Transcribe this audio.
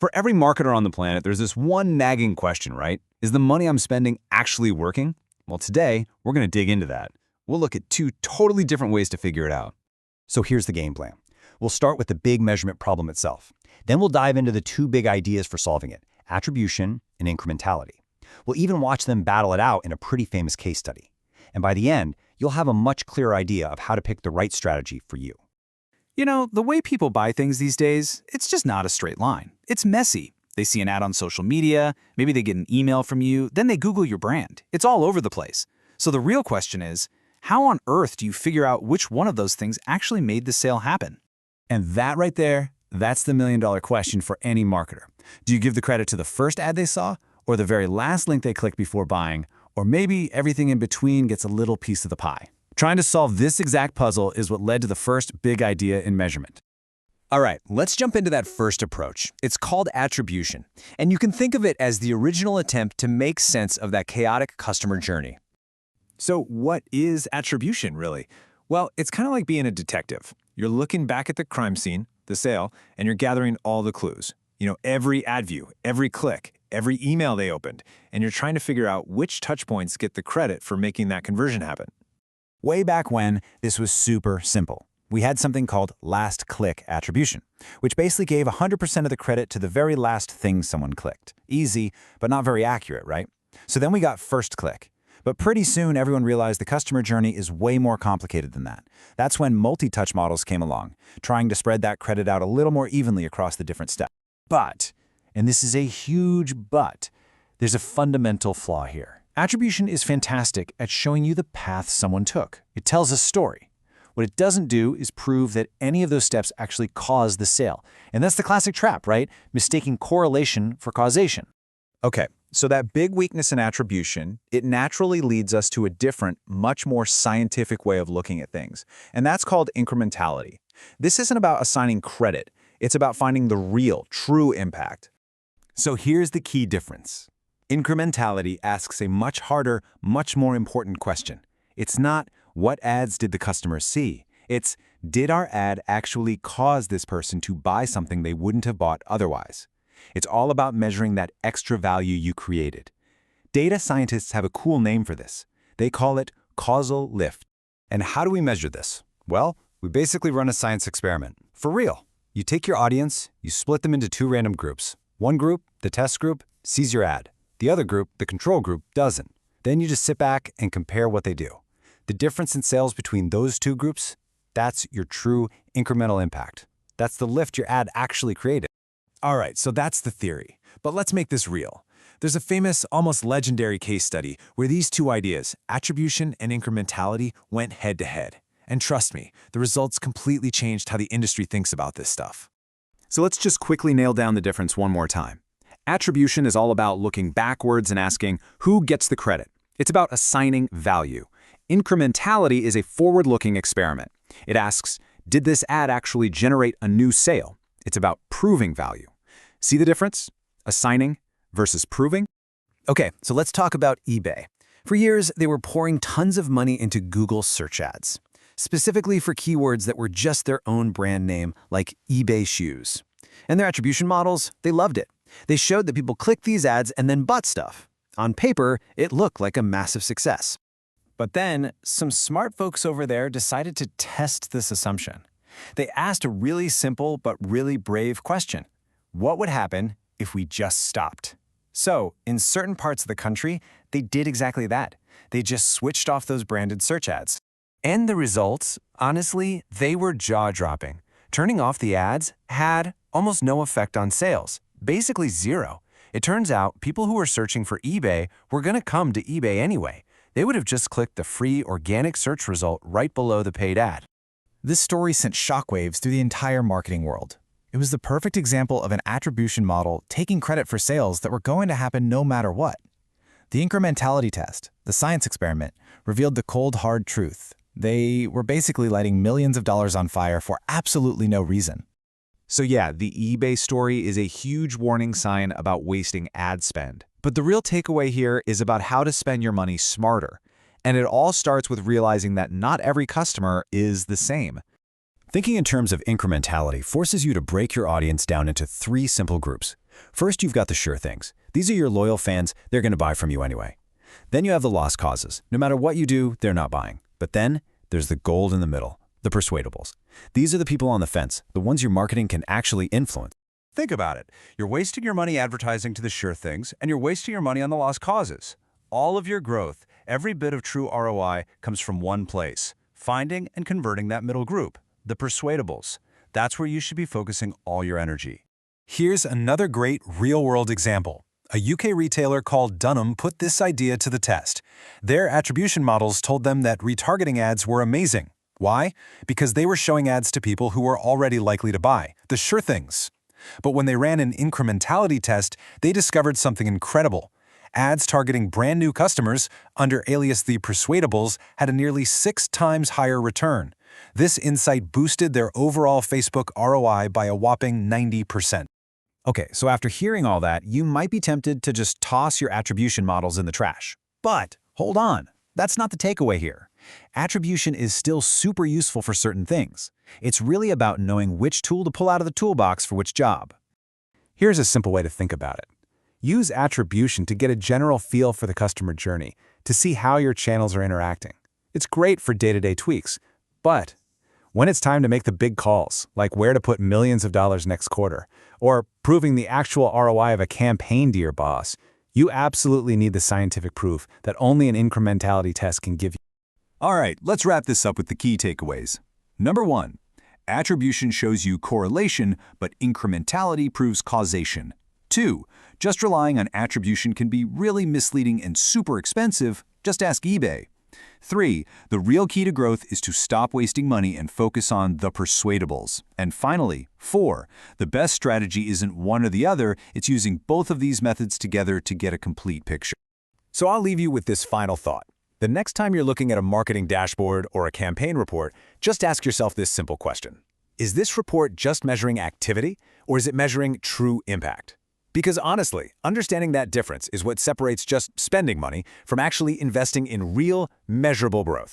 For every marketer on the planet, there's this one nagging question, right? Is the money I'm spending actually working? Well, today, we're going to dig into that. We'll look at two totally different ways to figure it out. So here's the game plan. We'll start with the big measurement problem itself. Then we'll dive into the two big ideas for solving it, attribution and incrementality. We'll even watch them battle it out in a pretty famous case study. And by the end, you'll have a much clearer idea of how to pick the right strategy for you. You know, the way people buy things these days, it's just not a straight line. It's messy. They see an ad on social media, maybe they get an email from you, then they Google your brand. It's all over the place. So the real question is, how on earth do you figure out which one of those things actually made the sale happen? And that right there, that's the million-dollar question for any marketer. Do you give the credit to the first ad they saw, or the very last link they clicked before buying, or maybe everything in between gets a little piece of the pie? Trying to solve this exact puzzle is what led to the first big idea in measurement. All right, let's jump into that first approach. It's called attribution, and you can think of it as the original attempt to make sense of that chaotic customer journey. So what is attribution, really? Well, it's kind of like being a detective. You're looking back at the crime scene, the sale, and you're gathering all the clues. You know, every ad view, every click, every email they opened, and you're trying to figure out which touchpoints get the credit for making that conversion happen. Way back when, this was super simple. We had something called last click attribution, which basically gave 100% of the credit to the very last thing someone clicked. Easy, but not very accurate, right? So then we got first click. But pretty soon, everyone realized the customer journey is way more complicated than that. That's when multi-touch models came along, trying to spread that credit out a little more evenly across the different steps. But, and this is a huge but, there's a fundamental flaw here. Attribution is fantastic at showing you the path someone took. It tells a story. What it doesn't do is prove that any of those steps actually caused the sale. And that's the classic trap, right? Mistaking correlation for causation. Okay, so that big weakness in attribution, it naturally leads us to a different, much more scientific way of looking at things. And that's called incrementality. This isn't about assigning credit. It's about finding the real, true impact. So here's the key difference. Incrementality asks a much harder, much more important question. It's not, what ads did the customer see? It's, did our ad actually cause this person to buy something they wouldn't have bought otherwise? It's all about measuring that extra value you created. Data scientists have a cool name for this. They call it causal lift. And how do we measure this? Well, we basically run a science experiment. For real. You take your audience, you split them into two random groups. One group, the test group, sees your ad. The other group, the control group, doesn't. Then you just sit back and compare what they do. The difference in sales between those two groups, that's your true incremental impact. That's the lift your ad actually created. All right, so that's the theory. But let's make this real. There's a famous, almost legendary case study where these two ideas, attribution and incrementality, went head-to-head. And trust me, the results completely changed how the industry thinks about this stuff. So let's just quickly nail down the difference one more time. Attribution is all about looking backwards and asking, who gets the credit? It's about assigning value. Incrementality is a forward-looking experiment. It asks, did this ad actually generate a new sale? It's about proving value. See the difference? Assigning versus proving? Okay, so let's talk about eBay. For years, they were pouring tons of money into Google search ads, specifically for keywords that were just their own brand name, like eBay shoes. And their attribution models, they loved it. They showed that people clicked these ads and then bought stuff. On paper, it looked like a massive success. But then, some smart folks over there decided to test this assumption. They asked a really simple but really brave question. What would happen if we just stopped? So, in certain parts of the country, they did exactly that. They just switched off those branded search ads. And the results, honestly, they were jaw-dropping. Turning off the ads had almost no effect on sales, basically zero. It turns out people who were searching for eBay were going to come to eBay anyway. They would have just clicked the free organic search result right below the paid ad. This story sent shockwaves through the entire marketing world. It was the perfect example of an attribution model taking credit for sales that were going to happen no matter what. The incrementality test, the science experiment, revealed the cold, hard truth. They were basically lighting millions of dollars on fire for absolutely no reason. So yeah, the eBay story is a huge warning sign about wasting ad spend. But the real takeaway here is about how to spend your money smarter. And it all starts with realizing that not every customer is the same. Thinking in terms of incrementality forces you to break your audience down into three simple groups. First, you've got the sure things. These are your loyal fans, they're going to buy from you anyway. Then you have the lost causes. No matter what you do, they're not buying. But then, there's the gold in the middle, the persuadables. These are the people on the fence, the ones your marketing can actually influence. Think about it. You're wasting your money advertising to the sure things, and you're wasting your money on the lost causes. All of your growth, every bit of true ROI, comes from one place: finding and converting that middle group, the persuadables. That's where you should be focusing all your energy. Here's another great real-world example. A UK retailer called Dunham put this idea to the test. Their attribution models told them that retargeting ads were amazing. Why? Because they were showing ads to people who were already likely to buy, the sure things. But when they ran an incrementality test, they discovered something incredible. Ads targeting brand new customers, under alias the persuadables, had a nearly 6 times higher return. This insight boosted their overall Facebook ROI by a whopping 90%. Okay, so after hearing all that, you might be tempted to just toss your attribution models in the trash. But hold on, that's not the takeaway here. Attribution is still super useful for certain things. It's really about knowing which tool to pull out of the toolbox for which job. Here's a simple way to think about it. Use attribution to get a general feel for the customer journey, to see how your channels are interacting. It's great for day-to-day tweaks, but when it's time to make the big calls, like where to put millions of dollars next quarter, or proving the actual ROI of a campaign to your boss, you absolutely need the scientific proof that only an incrementality test can give you. All right, let's wrap this up with the key takeaways. Number 1, attribution shows you correlation, but incrementality proves causation. 2, just relying on attribution can be really misleading and super expensive. Just ask eBay. 3, the real key to growth is to stop wasting money and focus on the persuadables. And finally, 4, the best strategy isn't one or the other, it's using both of these methods together to get a complete picture. So I'll leave you with this final thought. The next time you're looking at a marketing dashboard or a campaign report, just ask yourself this simple question. Is this report just measuring activity, or is it measuring true impact? Because honestly, understanding that difference is what separates just spending money from actually investing in real, measurable growth.